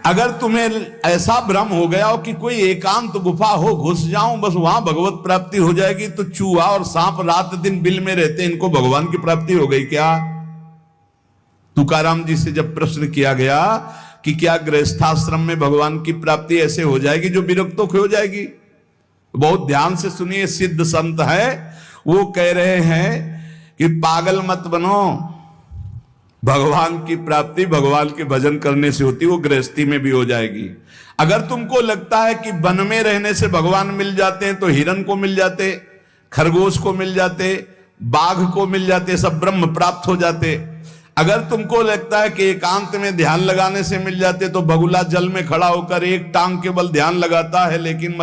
अगर तुम्हें ऐसा भ्रम हो गया हो कि कोई एकांत गुफा हो, घुस जाऊं बस वहां भगवत प्राप्ति हो जाएगी, तो चूहा और सांप रात दिन बिल में रहते, इनको भगवान की प्राप्ति हो गई क्या? तुकाराम जी से जब प्रश्न किया गया कि क्या गृहस्थाश्रम में भगवान की प्राप्ति ऐसे हो जाएगी जो विरक्तों की हो जाएगी? बहुत ध्यान से सुनिए, सिद्ध संत है, वो कह रहे हैं कि पागल मत बनो, भगवान की प्राप्ति भगवान के भजन करने से होती, वो गृहस्थी में भी हो जाएगी। अगर तुमको लगता है कि वन में रहने से भगवान मिल जाते हैं, तो हिरन को मिल जाते, खरगोश को मिल जाते, बाघ को मिल जाते, सब ब्रह्म प्राप्त हो जाते। अगर तुमको लगता है कि एकांत में ध्यान लगाने से मिल जाते, तो बगुला जल में खड़ा होकर एक टांग के बल ध्यान लगाता है, लेकिन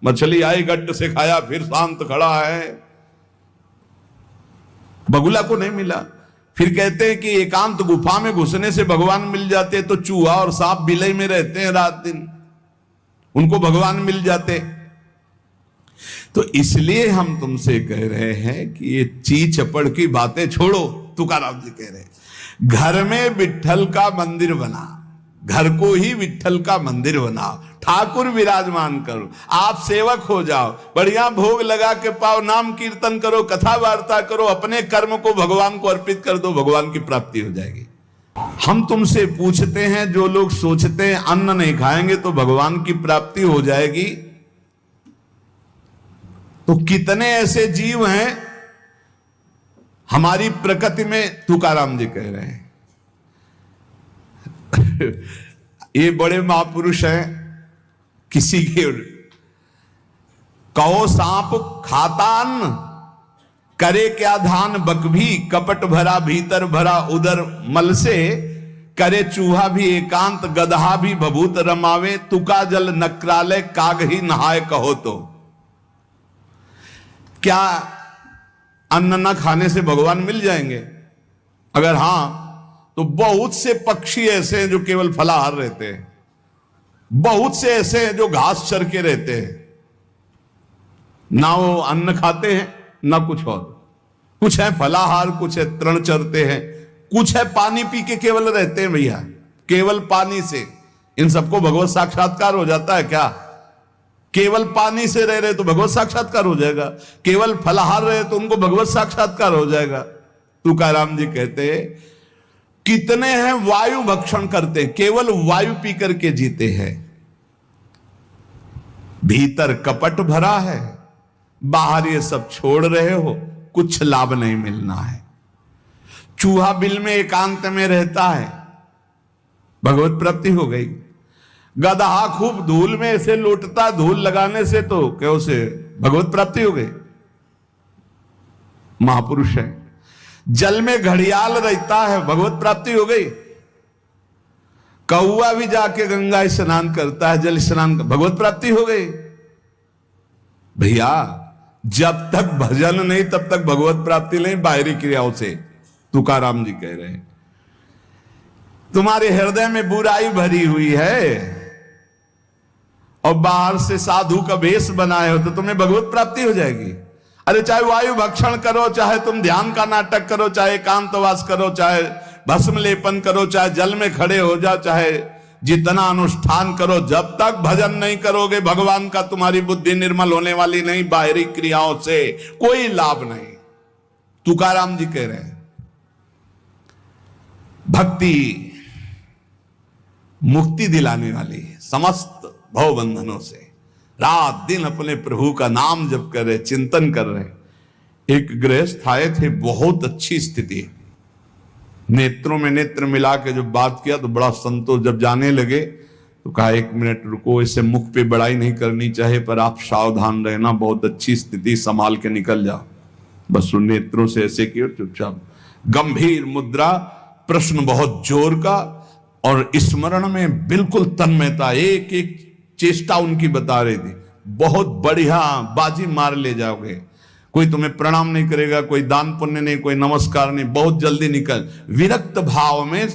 मछली आई गट्ट से खाया फिर शांत खड़ा है, बगुला को नहीं मिला। फिर कहते हैं कि एकांत गुफा में घुसने से भगवान मिल जाते, तो चूहा और सांप बिलई में रहते हैं रात दिन, उनको भगवान मिल जाते। तो इसलिए हम तुमसे कह रहे हैं कि ये ची चपड़ की बातें छोड़ो। तुकाराम जी कह रहे हैं घर में विट्ठल का मंदिर बना, घर को ही विट्ठल का मंदिर बनाओ, ठाकुर विराजमान करो, आप सेवक हो जाओ, बढ़िया भोग लगा के पाओ, नाम कीर्तन करो, कथा वार्ता करो, अपने कर्म को भगवान को अर्पित कर दो, भगवान की प्राप्ति हो जाएगी। हम तुमसे पूछते हैं, जो लोग सोचते हैं अन्न नहीं खाएंगे तो भगवान की प्राप्ति हो जाएगी, तो कितने ऐसे जीव हैं हमारी प्रकृति में? तुकाराम जी कह रहे हैं ये बड़े महापुरुष हैं, किसी के कहो सांप खाता अन्न, करे क्या धान बकभी, कपट भरा भीतर भरा उदर मल से, करे चूहा भी एकांत गदहा भी भभूत रमावे, तुका जल नक्राले काग ही नहाए कहो तो। क्या अन्न न खाने से भगवान मिल जाएंगे? अगर हां तो बहुत से पक्षी ऐसे हैं जो केवल फलाहार रहते हैं, बहुत से ऐसे हैं जो घास चर के रहते हैं, ना वो अन्न खाते हैं ना कुछ और, कुछ है फलाहार, कुछ है तृण चरते हैं, कुछ है पानी पी के केवल रहते हैं भैया, केवल पानी से। इन सबको भगवत साक्षात्कार हो जाता है क्या? केवल पानी से रह रहे तो भगवत साक्षात्कार हो जाएगा, केवल फलाहार रहे तो उनको भगवत साक्षात्कार हो जाएगा। तुकाराम जी कहते हैं कितने हैं वायु भक्षण करते, केवल वायु पी करके जीते हैं, भीतर कपट भरा है, बाहर ये सब छोड़ रहे हो, कुछ लाभ नहीं मिलना है। चूहा बिल में एकांत में रहता है, भगवत प्राप्ति हो गई। गदहा खूब धूल में ऐसे लौटता, धूल लगाने से तो क्या उसे भगवत प्राप्ति हो गई, महापुरुष है। जल में घड़ियाल रहता है, भगवत प्राप्ति हो गई। कौआ भी जाके गंगा स्नान करता है, जल स्नान, भगवत प्राप्ति हो गई। भैया जब तक भजन नहीं तब तक भगवत प्राप्ति नहीं, बाहरी क्रियाओं से। तुकाराम जी कह रहे हैं तुम्हारे हृदय में बुराई भरी हुई है और बाहर से साधु का वेश बनाए हो तो तुम्हें भगवत प्राप्ति हो जाएगी। अरे चाहे वायु भक्षण करो, चाहे तुम ध्यान का नाटक करो, चाहे एकांतवास करो, चाहे भस्म लेपन करो, चाहे जल में खड़े हो जाओ, चाहे जितना अनुष्ठान करो, जब तक भजन नहीं करोगे भगवान का तुम्हारी बुद्धि निर्मल होने वाली नहीं, बाहरी क्रियाओं से कोई लाभ नहीं। तुकाराम जी कह रहे हैं भक्ति मुक्ति दिलाने वाली है समस्त भव बंधनों से। रात दिन अपने प्रभु का नाम जप कर रहे, चिंतन कर रहे। एक गृहस्थ आए थे, बहुत अच्छी स्थिति, नेत्रों में नेत्र मिला के जब बात किया तो बड़ा संतोष। जब जाने लगे तो कहा 1 मिनट रुको, इसे मुख पे बड़ाई नहीं करनी चाहिए, पर आप सावधान रहना, बहुत अच्छी स्थिति, संभाल के निकल जाओ। बस उन नेत्रों से ऐसे किया, चुपचाप गंभीर मुद्रा, प्रश्न बहुत जोर का, और स्मरण में बिल्कुल तन्मयता, एक एक चेष्टा उनकी बता रही थी। बहुत बढ़िया बाजी मार ले जाओगे, कोई तुम्हें प्रणाम नहीं करेगा, कोई दान पुण्य नहीं, कोई नमस्कार नहीं, बहुत जल्दी निकल। विरक्त भाव में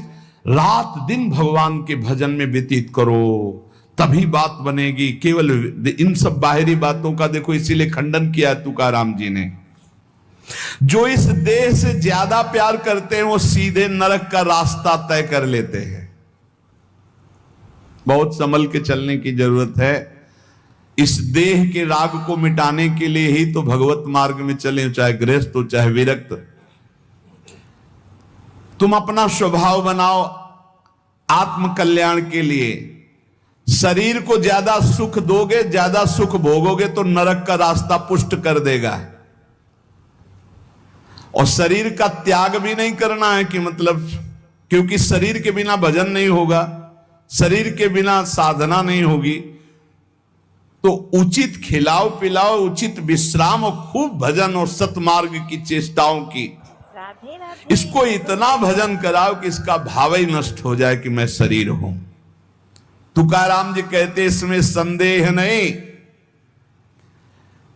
रात दिन भगवान के भजन में व्यतीत करो, तभी बात बनेगी। केवल इन सब बाहरी बातों का देखो, इसीलिए खंडन किया है तुकाराम जी ने। जो इस देह से ज्यादा प्यार करते हैं वो सीधे नरक का रास्ता तय कर लेते हैं। बहुत संभल के चलने की जरूरत है। इस देह के राग को मिटाने के लिए ही तो भगवत मार्ग में चले, चाहे गृहस्थ हो चाहे विरक्त। तुम अपना स्वभाव बनाओ आत्म कल्याण के लिए। शरीर को ज्यादा सुख दोगे, ज्यादा सुख भोगोगे तो नरक का रास्ता पुष्ट कर देगा। और शरीर का त्याग भी नहीं करना है कि मतलब, क्योंकि शरीर के बिना भजन नहीं होगा, शरीर के बिना साधना नहीं होगी। तो उचित खिलाओ पिलाओ, उचित विश्राम और खूब भजन और सतमार्ग की चेष्टाओं की। इसको इतना भजन कराओ कि इसका भाव ही नष्ट हो जाए कि मैं शरीर हूं। तुकाराम जी कहते इसमें संदेह नहीं।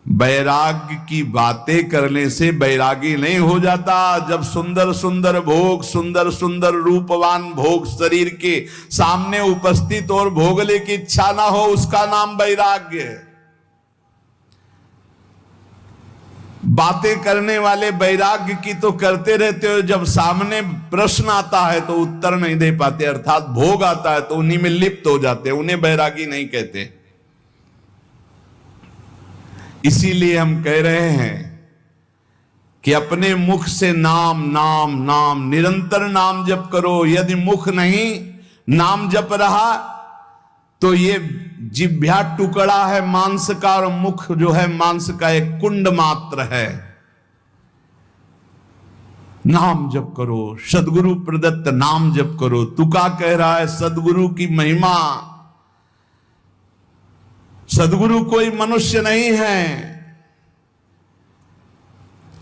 वैराग्य की बातें करने से वैरागी नहीं हो जाता। जब सुंदर सुंदर भोग, सुंदर सुंदर रूपवान भोग शरीर के सामने उपस्थित और भोगने की इच्छा ना हो, उसका नाम वैराग्य है। बातें करने वाले वैराग्य की तो करते रहते हो, जब सामने प्रश्न आता है तो उत्तर नहीं दे पाते, अर्थात भोग आता है तो उन्हीं में लिप्त हो जाते, उन्हें वैरागी नहीं कहते। इसीलिए हम कह रहे हैं कि अपने मुख से नाम नाम नाम, निरंतर नाम जप करो। यदि मुख नहीं नाम जप रहा तो ये जिह्वा टुकड़ा है मांस का, और मुख जो है मांस का एक कुंड मात्र है। नाम जप करो, सदगुरु प्रदत्त नाम जप करो। तुका कह रहा है सदगुरु की महिमा। सदगुरु कोई मनुष्य नहीं है।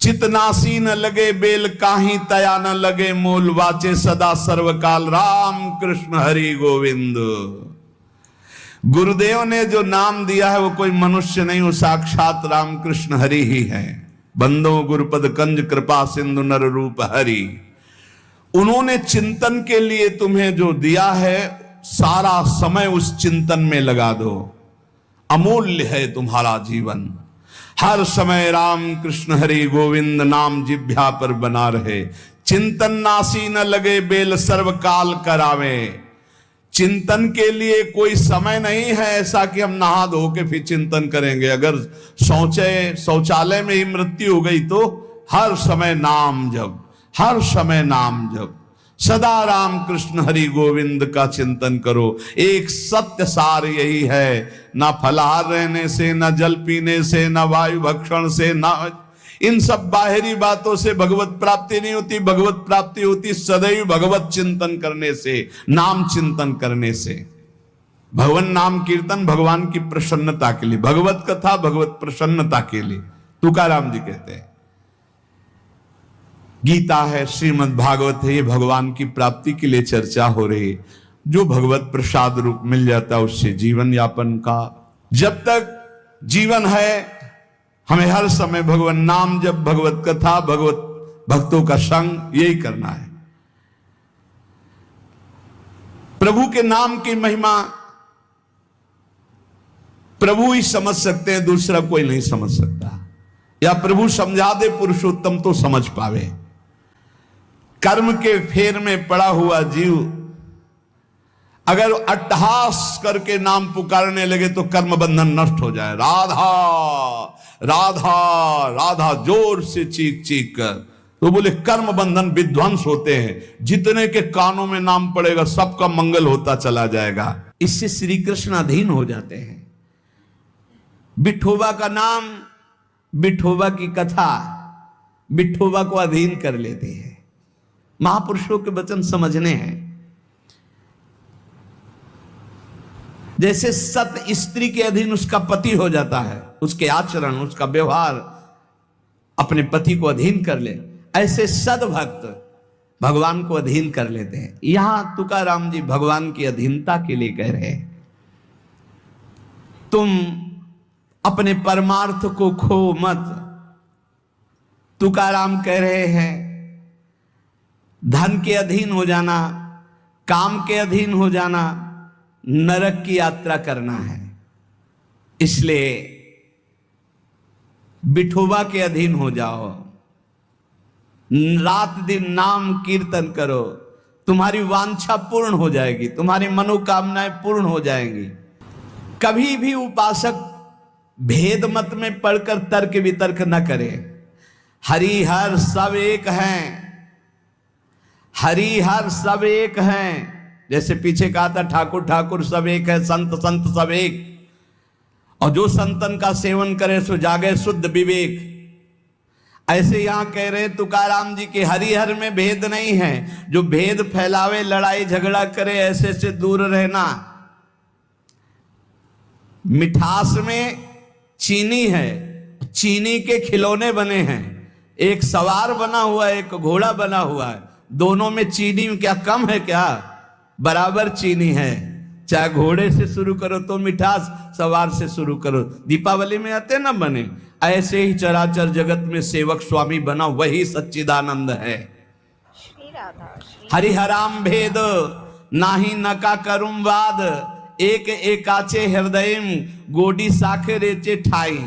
चितनासी न लगे बेल काही, तया न लगे मूल, वाचे सदा सर्वकाल राम कृष्ण हरि गोविंद। गुरुदेव ने जो नाम दिया है वो कोई मनुष्य नहीं, वो साक्षात राम कृष्ण हरि ही है। बंदो गुरुपद कंज कृपा सिंधु नर रूप हरि। उन्होंने चिंतन के लिए तुम्हें जो दिया है, सारा समय उस चिंतन में लगा दो। अमूल्य है तुम्हारा जीवन। हर समय राम कृष्ण हरि गोविंद नाम जिह्वा पर बना रहे। चिंतन नासी न लगे बेल, सर्वकाल करावे। चिंतन के लिए कोई समय नहीं है ऐसा कि हम नहा धो के फिर चिंतन करेंगे। अगर शौचालय में ही मृत्यु हो गई तो हर समय नाम जप, हर समय नाम जप। सदा राम कृष्ण हरि गोविंद का चिंतन करो। एक सत्य सार यही है, ना फलाहार रहने से, ना जल पीने से, ना वायु भक्षण से, ना इन सब बाहरी बातों से भगवत प्राप्ति नहीं होती। भगवत प्राप्ति होती सदैव भगवत चिंतन करने से, नाम चिंतन करने से। भगवान नाम कीर्तन भगवान की प्रसन्नता के लिए, भगवत कथा भगवत प्रसन्नता के लिए। तुकाराम जी कहते हैं गीता है, श्रीमद् भागवत है, ये भगवान की प्राप्ति के लिए चर्चा हो रही है। जो भगवत प्रसाद रूप मिल जाता है उससे जीवन यापन का। जब तक जीवन है हमें हर समय भगवान नाम जप, भगवत कथा, भगवत भक्तों का संग, यही करना है। प्रभु के नाम की महिमा प्रभु ही समझ सकते हैं, दूसरा कोई नहीं समझ सकता। या प्रभु समझा दे पुरुषोत्तम तो समझ पावे। कर्म के फेर में पड़ा हुआ जीव अगर अट्टहास करके नाम पुकारने लगे तो कर्म बंधन नष्ट हो जाए। राधा राधा राधा जोर से चीख चीख कर, तो बोले कर्म बंधन विध्वंस होते हैं। जितने के कानों में नाम पड़ेगा सबका मंगल होता चला जाएगा। इससे श्री कृष्ण अधीन हो जाते हैं। विठोबा का नाम, विठोबा की कथा विठोबा को अधीन कर लेते हैं। महापुरुषों के वचन समझने हैं। जैसे सत स्त्री के अधीन उसका पति हो जाता है, उसके आचरण, उसका व्यवहार अपने पति को अधीन कर ले, ऐसे सद्भक्त भगवान को अधीन कर लेते हैं। यहां तुकाराम जी भगवान की अधीनता के लिए कह रहे हैं, तुम अपने परमार्थ को खो मत। तुकाराम कह रहे हैं धन के अधीन हो जाना, काम के अधीन हो जाना, नरक की यात्रा करना है। इसलिए विठोबा के अधीन हो जाओ, रात दिन नाम कीर्तन करो, तुम्हारी वांछा पूर्ण हो जाएगी, तुम्हारी मनोकामनाएं पूर्ण हो जाएंगी। कभी भी उपासक भेद मत में पढ़कर तर्क वितर्क न करे। हरि हर सब एक हैं, हरि हर सब एक हैं। जैसे पीछे कहा था ठाकुर ठाकुर सब एक है, संत संत सब एक। और जो संतन का सेवन करे सो जागे शुद्ध विवेक। ऐसे यहां कह रहे तुकाराम जी के हरिहर में भेद नहीं है। जो भेद फैलावे, लड़ाई झगड़ा करे, ऐसे से दूर रहना। मिठास में चीनी है, चीनी के खिलौने बने हैं। एक सवार बना हुआ है, एक घोड़ा बना हुआ है। दोनों में चीनी क्या कम है क्या? बराबर चीनी है। चाहे घोड़े से शुरू करो तो मिठास, सवार से शुरू करो। दीपावली में आते ना बने, ऐसे ही चराचर जगत में सेवक स्वामी बना वही सच्चिदानंद है। हरिहराम भेद नाही नका करुम वाद, एक एकाचे हृदय गोडी साखे रेचे ठाई।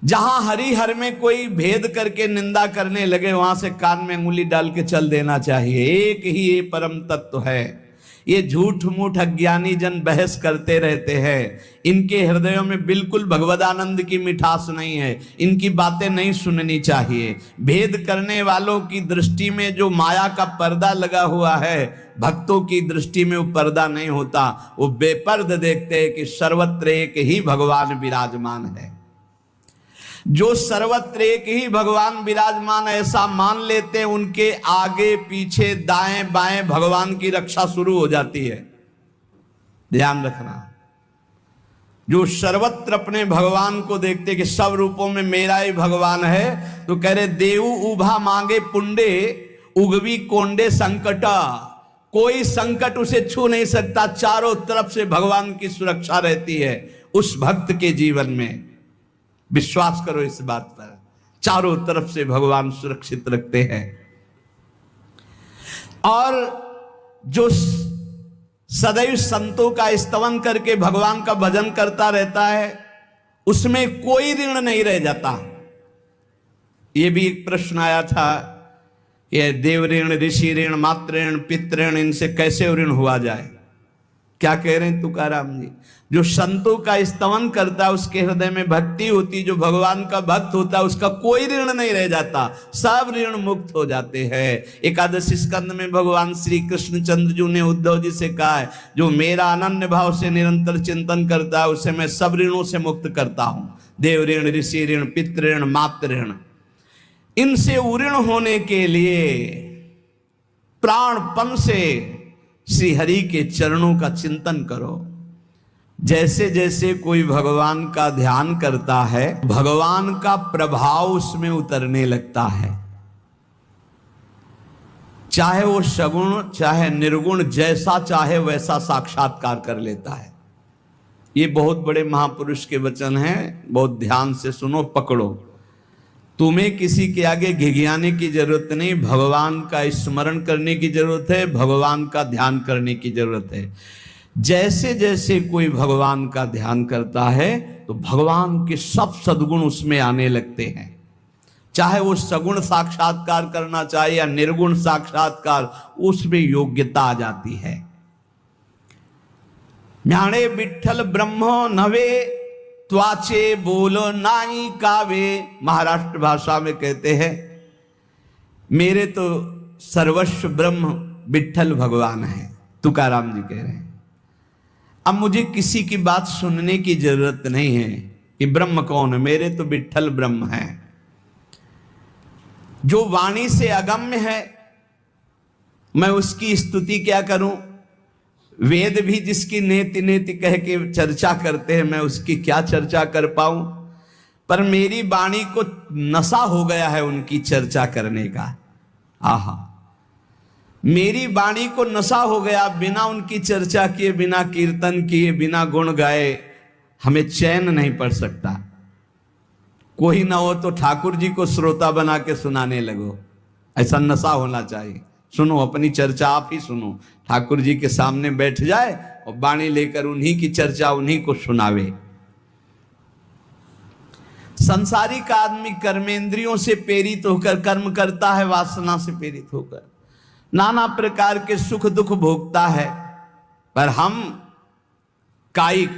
जहां हरिहर में कोई भेद करके निंदा करने लगे, वहां से कान में अंगुली डाल के चल देना चाहिए। एक ही ये परम तत्व है। ये झूठ मूठ अज्ञानी जन बहस करते रहते हैं। इनके हृदयों में बिल्कुल भगवदानंद की मिठास नहीं है। इनकी बातें नहीं सुननी चाहिए। भेद करने वालों की दृष्टि में जो माया का पर्दा लगा हुआ है, भक्तों की दृष्टि में वो पर्दा नहीं होता। वो बेपर्द देखते हैं कि सर्वत्र एक ही भगवान विराजमान है। जो सर्वत्र एक ही भगवान विराजमान ऐसा मान लेते हैं, उनके आगे पीछे दाएं बाएं भगवान की रक्षा शुरू हो जाती है। ध्यान रखना। जो सर्वत्र अपने भगवान को देखते कि सब रूपों में मेरा ही भगवान है, तो कह रहे देवु उभा मांगे पुंडे उगवी कोंडे संकटा। कोई संकट उसे छू नहीं सकता। चारों तरफ से भगवान की सुरक्षा रहती है उस भक्त के जीवन में। विश्वास करो इस बात पर। चारों तरफ से भगवान सुरक्षित रखते हैं। और जो सदैव संतों का स्तवन करके भगवान का भजन करता रहता है, उसमें कोई ऋण नहीं रह जाता। यह भी एक प्रश्न आया था, यह देव ऋण, ऋषि ऋण, मातृ ऋण, पितृ ऋण, इनसे कैसे ऋण हुआ जाए? क्या कह रहे हैं तुकाराम जी? जो संतों का स्तवन करता है, उसके हृदय में भक्ति होती, जो भगवान का भक्त होता है, उसका कोई ऋण नहीं रह जाता। सब ऋण मुक्त हो जाते हैं। एकादशी स्कंद में भगवान श्री कृष्ण चंद्र जी ने उद्धव जी से कहा है, जो मेरा अनन्य भाव से निरंतर चिंतन करता है, उसे मैं सब ऋणों से मुक्त करता हूं। देव ऋण, ऋषि ऋण, पितृ ऋण, मातृ ऋण। इनसे उऋण होने के लिए प्राणपन से श्री हरि के चरणों का चिंतन करो। जैसे जैसे कोई भगवान का ध्यान करता है, भगवान का प्रभाव उसमें उतरने लगता है। चाहे वो सगुण चाहे निर्गुण, जैसा चाहे वैसा साक्षात्कार कर लेता है। ये बहुत बड़े महापुरुष के वचन हैं, बहुत ध्यान से सुनो, पकड़ो। तुम्हें किसी के आगे घिघियाने की जरूरत नहीं। भगवान का स्मरण करने की जरूरत है, भगवान का ध्यान करने की जरूरत है। जैसे जैसे कोई भगवान का ध्यान करता है, तो भगवान के सब सद्गुण उसमें आने लगते हैं। चाहे वो सगुण साक्षात्कार करना चाहे या निर्गुण साक्षात्कार, उसमें योग्यता आ जाती है। ज्ञाने विठ्ठल ब्रह्मो नवे त्वाचे बोलो नाई कावे। महाराष्ट्र भाषा में कहते हैं, मेरे तो सर्वस्व ब्रह्म विठ्ठल भगवान है। तुकाराम जी कह रहे हैं, अब मुझे किसी की बात सुनने की जरूरत नहीं है कि ब्रह्म कौन है, मेरे तो विठ्ठल ब्रह्म है। जो वाणी से अगम्य है, मैं उसकी स्तुति क्या करूं? वेद भी जिसकी नेति नेति कह के चर्चा करते हैं, मैं उसकी क्या चर्चा कर पाऊं? पर मेरी वाणी को नशा हो गया है उनकी चर्चा करने का। आहा, मेरी वाणी को नशा हो गया। बिना उनकी चर्चा किए, बिना कीर्तन किए, बिना गुण गाए हमें चैन नहीं पड़ सकता। कोई ना हो तो ठाकुर जी को श्रोता बना के सुनाने लगो, ऐसा नशा होना चाहिए। सुनो, अपनी चर्चा आप ही सुनो। ठाकुर जी के सामने बैठ जाए और वाणी लेकर उन्हीं की चर्चा उन्हीं को सुनावे। संसारिक आदमी कर्मेंद्रियों से प्रेरित होकर कर्म करता है, वासना से प्रेरित होकर। नाना प्रकार के सुख दुख भोगता है, पर हम कायिक,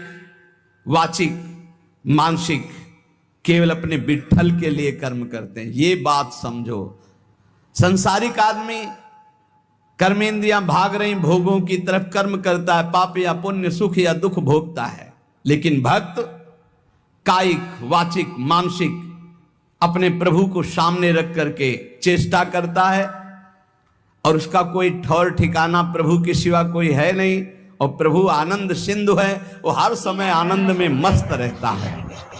वाचिक, मानसिक केवल अपने विठ्ठल के लिए कर्म करते हैं। ये बात समझो। संसारिक आदमी कर्मेंद्रियां भाग रही भोगों की तरफ, कर्म करता है, पाप या पुण्य, सुख या दुख भोगता है। लेकिन भक्त कायिक, वाचिक, मानसिक अपने प्रभु को सामने रख करके चेष्टा करता है, और उसका कोई ठौर ठिकाना प्रभु के सिवा कोई है नहीं। और प्रभु आनंद सिंधु है, वो हर समय आनंद में मस्त रहता है।